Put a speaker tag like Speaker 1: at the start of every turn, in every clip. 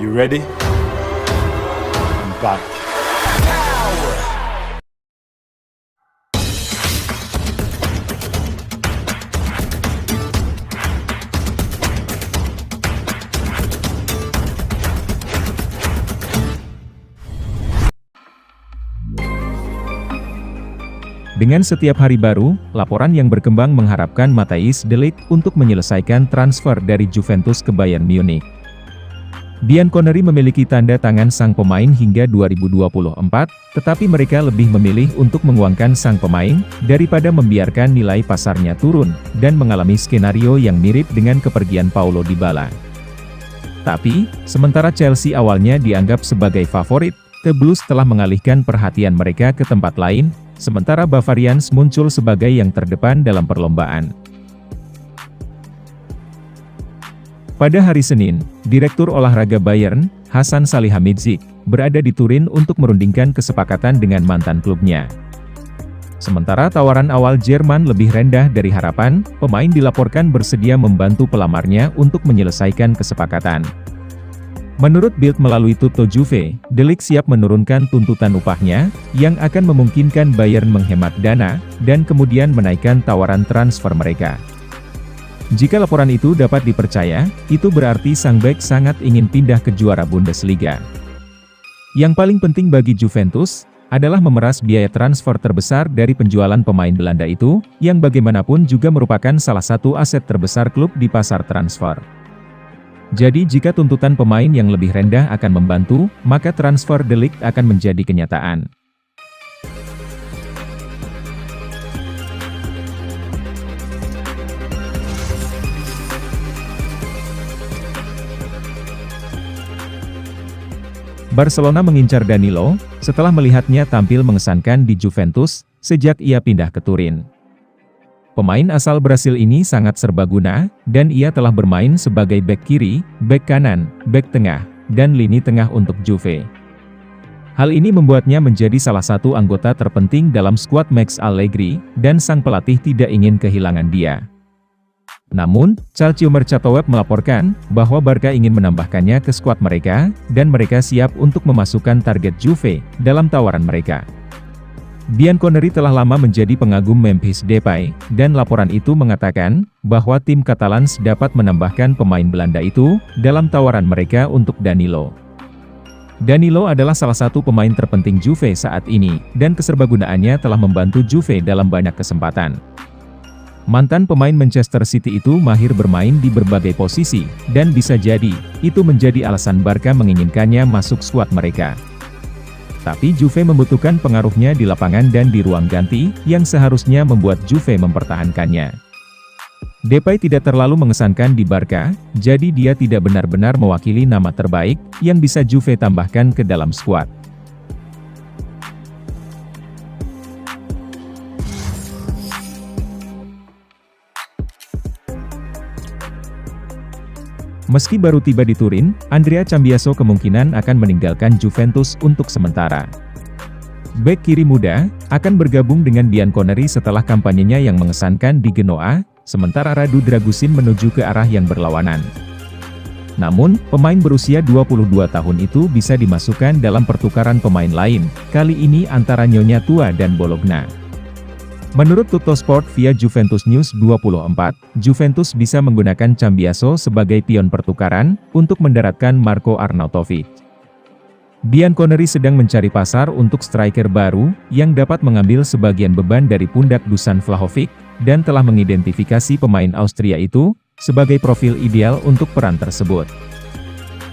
Speaker 1: You ready? I'm back.
Speaker 2: Dengan setiap hari baru, laporan yang berkembang mengharapkan Matthijs de Ligt untuk menyelesaikan transfer dari Juventus ke Bayern Munich. Bianconeri memiliki tanda tangan sang pemain hingga 2024, tetapi mereka lebih memilih untuk menguangkan sang pemain, daripada membiarkan nilai pasarnya turun, dan mengalami skenario yang mirip dengan kepergian Paulo Dybala. Tapi, sementara Chelsea awalnya dianggap sebagai favorit, The Blues telah mengalihkan perhatian mereka ke tempat lain, sementara Bavarians muncul sebagai yang terdepan dalam perlombaan. Pada hari Senin, Direktur Olahraga Bayern, Hasan Salihamidzic, berada di Turin untuk merundingkan kesepakatan dengan mantan klubnya. Sementara tawaran awal Jerman lebih rendah dari harapan, pemain dilaporkan bersedia membantu pelamarnya untuk menyelesaikan kesepakatan. Menurut Bild melalui Tutto Juve, De Ligt siap menurunkan tuntutan upahnya, yang akan memungkinkan Bayern menghemat dana, dan kemudian menaikkan tawaran transfer mereka. Jika laporan itu dapat dipercaya, itu berarti sang bek sangat ingin pindah ke juara Bundesliga. Yang paling penting bagi Juventus, adalah memeras biaya transfer terbesar dari penjualan pemain Belanda itu, yang bagaimanapun juga merupakan salah satu aset terbesar klub di pasar transfer. Jadi jika tuntutan pemain yang lebih rendah akan membantu, maka transfer De Ligt akan menjadi kenyataan. Barcelona mengincar Danilo, setelah melihatnya tampil mengesankan di Juventus, sejak ia pindah ke Turin. Pemain asal Brasil ini sangat serbaguna, dan ia telah bermain sebagai bek kiri, bek kanan, bek tengah, dan lini tengah untuk Juve. Hal ini membuatnya menjadi salah satu anggota terpenting dalam skuad Max Allegri, dan sang pelatih tidak ingin kehilangan dia. Namun, Calcio Mercato Web melaporkan, bahwa Barca ingin menambahkannya ke skuad mereka, dan mereka siap untuk memasukkan target Juve, dalam tawaran mereka. Bianconeri telah lama menjadi pengagum Memphis Depay, dan laporan itu mengatakan, bahwa tim Catalans dapat menambahkan pemain Belanda itu, dalam tawaran mereka untuk Danilo. Danilo adalah salah satu pemain terpenting Juve saat ini, dan keserbagunaannya telah membantu Juve dalam banyak kesempatan. Mantan pemain Manchester City itu mahir bermain di berbagai posisi, dan bisa jadi, itu menjadi alasan Barca menginginkannya masuk skuad mereka. Tapi Juve membutuhkan pengaruhnya di lapangan dan di ruang ganti, yang seharusnya membuat Juve mempertahankannya. Depay tidak terlalu mengesankan di Barca, jadi dia tidak benar-benar mewakili nama terbaik, yang bisa Juve tambahkan ke dalam skuad. Meski baru tiba di Turin, Andrea Cambiaso kemungkinan akan meninggalkan Juventus untuk sementara. Bek kiri muda, akan bergabung dengan Bianconeri setelah kampanyenya yang mengesankan di Genoa, sementara Radu Dragusin menuju ke arah yang berlawanan. Namun, pemain berusia 22 tahun itu bisa dimasukkan dalam pertukaran pemain lain, kali ini antara Nyonya Tua dan Bologna. Menurut Tuttosport via Juventus News 24, Juventus bisa menggunakan Cambiaso sebagai pion pertukaran, untuk mendaratkan Marko Arnautovic. Bianconeri sedang mencari pasar untuk striker baru, yang dapat mengambil sebagian beban dari pundak Dusan Vlahovic, dan telah mengidentifikasi pemain Austria itu, sebagai profil ideal untuk peran tersebut.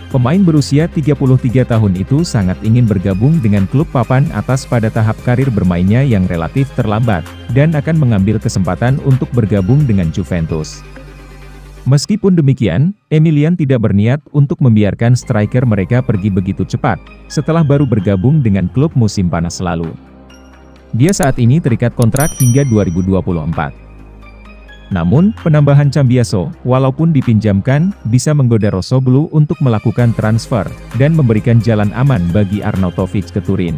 Speaker 2: Pemain berusia 33 tahun itu sangat ingin bergabung dengan klub papan atas pada tahap karir bermainnya yang relatif terlambat, dan akan mengambil kesempatan untuk bergabung dengan Juventus. Meskipun demikian, Emilian tidak berniat untuk membiarkan striker mereka pergi begitu cepat, setelah baru bergabung dengan klub musim panas lalu. Dia saat ini terikat kontrak hingga 2024. Namun, penambahan Cambiaso, walaupun dipinjamkan, bisa menggoda Rossoblu untuk melakukan transfer, dan memberikan jalan aman bagi Arnautovic ke Turin.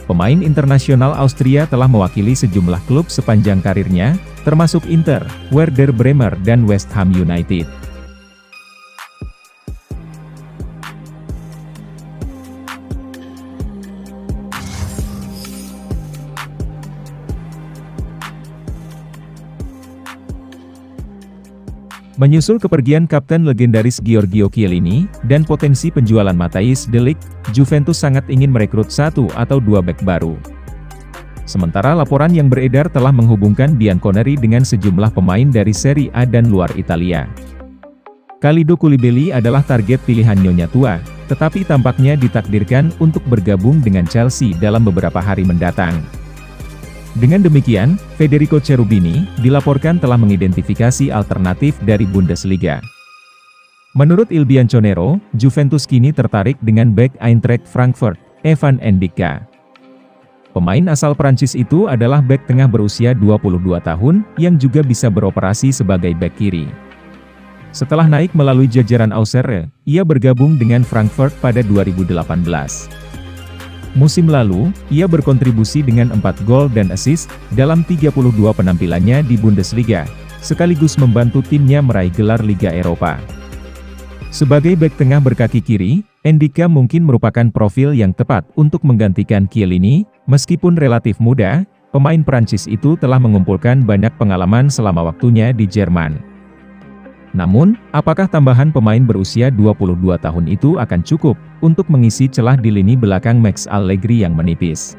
Speaker 2: Pemain internasional Austria telah mewakili sejumlah klub sepanjang karirnya, termasuk Inter, Werder Bremen dan West Ham United. Menyusul kepergian kapten legendaris Giorgio Chiellini, dan potensi penjualan Matthijs de Ligt, Juventus sangat ingin merekrut 1 atau 2 bek baru. Sementara laporan yang beredar telah menghubungkan Bianconeri dengan sejumlah pemain dari Serie A dan luar Italia. Kalidou Koulibaly adalah target pilihan Nyonya Tua, tetapi tampaknya ditakdirkan untuk bergabung dengan Chelsea dalam beberapa hari mendatang. Dengan demikian, Federico Cherubini dilaporkan telah mengidentifikasi alternatif dari Bundesliga. Menurut Il Bianconero, Juventus kini tertarik dengan bek Eintracht Frankfurt, Evan Ndicka. Pemain asal Prancis itu adalah bek tengah berusia 22 tahun, yang juga bisa beroperasi sebagai bek kiri. Setelah naik melalui jajaran Auxerre, ia bergabung dengan Frankfurt pada 2018. Musim lalu, ia berkontribusi dengan 4 gol dan assist dalam 32 penampilannya di Bundesliga, sekaligus membantu timnya meraih gelar Liga Eropa. Sebagai bek tengah berkaki kiri, Ndicka mungkin merupakan profil yang tepat untuk menggantikan Chiellini. Meskipun relatif muda, pemain Prancis itu telah mengumpulkan banyak pengalaman selama waktunya di Jerman. Namun, apakah tambahan pemain berusia 22 tahun itu akan cukup untuk mengisi celah di lini belakang Max Allegri yang menipis?